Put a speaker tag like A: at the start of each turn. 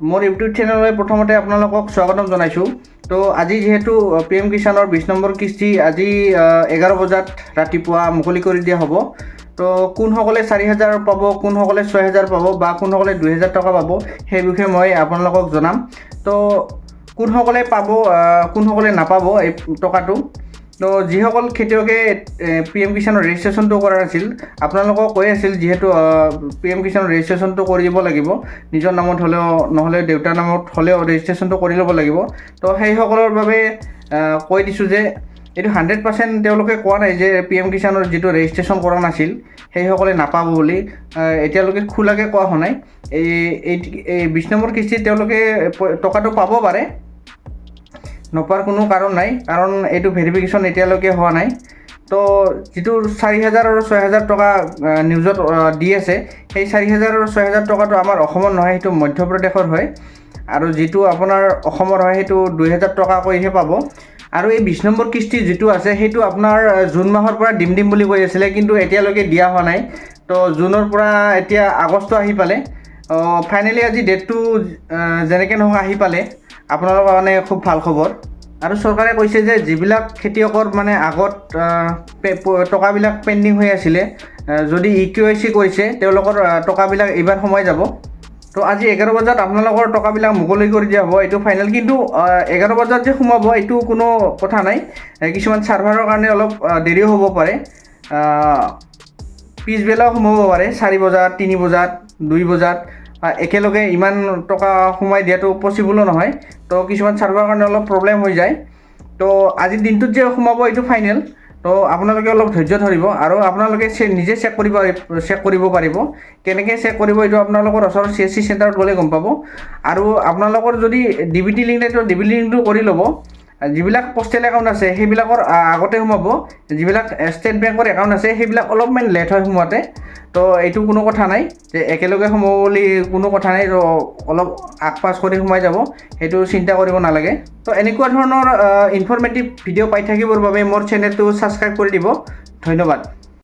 A: মোৰ ইউটিউব চেনেললৈ প্ৰথমতে আপোনালোকক স্বাগতম জনাইছোঁ। তো আজি যিহেতু PM কিষাণৰ 20 নম্বৰ কিস্তি আজি 11 বজাত ৰাতিপুৱা মুকলি কৰি দিয়া হ'ব। তো কোনসকলে 4,000 পাব, কোনসকলে 6,000 পাব বা কোনসকলে 2,000 টকা পাব সেই বিষয়ে মই আপোনালোকক জনাম। তো কোনসকলে পাব, কোনসকলে নাপাব এই টকাটো। তো যিসকল খেতিয়কে PM কিষাণৰ ৰেজিষ্ট্ৰেশ্যনটো কৰা নাছিল, আপোনালোকক কৈ আছিল যিহেতু PM কিষাণৰ ৰেজিষ্ট্ৰেশ্যনটো কৰি দিব লাগিব, নিজৰ নামত হ'লেও নহ'লে দেউতাৰ নামত হ'লেও ৰেজিষ্ট্ৰেশ্যনটো কৰি ল'ব লাগিব। তো সেইসকলৰ বাবে কৈ দিছোঁ যে এইটো 100% তেওঁলোকে কোৱা নাই যে PM কিষাণৰ যিটো ৰেজিষ্ট্ৰেশ্যন কৰা নাছিল সেইসকলে নাপাব বুলি, এতিয়ালৈকে খোলাকৈ কোৱা হোৱা নাই। এই 20 নম্বৰ কিস্তিত তেওঁলোকে টকাটো পাব পাৰে, নোপোৱাৰ কোনো কাৰণ নাই, কাৰণ এইটো ভেৰিফিকেশ্যন এতিয়ালৈকে হোৱা নাই। তো যিটো 4,000 আৰু 6,000 টকা নিউজত দি আছে, সেই 4,000 আৰু 6,000 টকাটো আমাৰ অসমৰ নহয়, সেইটো মধ্যপ্ৰদেশৰ হয়। আৰু যিটো আপোনাৰ অসমৰ হয় সেইটো 2,000 টকাকৈহে পাব। আৰু এই 20 নম্বৰ কিস্তি যিটো আছে সেইটো আপোনাৰ জুন মাহৰ পৰা দিম বুলি কৈ আছিলে, কিন্তু এতিয়ালৈকে দিয়া হোৱা নাই। তো জুনৰ পৰা এতিয়া আগষ্ট আহি পালে, ফাইনেলি আজি ডেটটো যেনেকৈ নহওক আহি পালে, আপোনালোকৰ কাৰণে খুব ভাল খবৰ। আৰু চৰকাৰে কৈছে যে যিবিলাক খেতিয়কৰ মানে আগত টকাবিলাক পেণ্ডিং হৈ আছিলে, যদি EKYC কৰিছে তেওঁলোকৰ টকাবিলাক এইবাৰ সোমাই যাব। তো আজি 11 বজাত আপোনালোকৰ টকাবিলাক মুকলি কৰি দিয়া হ'ব, এইটো ফাইনেল। কিন্তু 11 বজাত যে সোমাব এইটো কোনো কথা নাই, কিছুমান ছাৰ্ভাৰৰ কাৰণে অলপ দেৰিও হ'ব পাৰে, পিছবেলাও সোমাব পাৰে, 4 বজাত, 3 বজাত, 2 বজাত। একেলগে ইমান টকা সোমাই দিয়াটো পচিবলো নহয়। তো কিছুমান ছাৰ্ভাৰৰ কাৰণে অলপ প্ৰব্লেম হৈ যায়। তো আজিৰ দিনটোত যে সোমাব এইটো ফাইনেল। তো আপোনালোকে অলপ ধৈৰ্য ধৰিব আৰু আপোনালোকে নিজে চেক কৰিব পাৰিব। কেনেকৈ চেক কৰিব এইটো আপোনালোকৰ ওচৰৰ CSC চেণ্টাৰত গ'লে গম পাব। আৰু আপোনালোকৰ যদি DBT লিংক নাই তো DBT লিংকটো কৰি ল'ব। যিবিলাক পষ্টেল একাউণ্ট আছে সেইবিলাকৰ আগতে সোমাব, যিবিলাক ষ্টেট বেংকৰ একাউণ্ট আছে সেইবিলাক অলপমান লেট হয় সোমোৱাতে। তো এইটো কোনো কথা নাই যে একেলগে সোমাব বুলি কোনো কথা নাই, তো অলপ আগ পাছ কৰি সোমাই যাব, সেইটো চিন্তা কৰিব নালাগে। তো এনেকুৱা ধৰণৰ ইনফৰ্মেটিভ ভিডিঅ' পাই থাকিবৰ বাবে মোৰ চেনেলটো ছাবস্ক্ৰাইব কৰি দিব। ধন্যবাদ।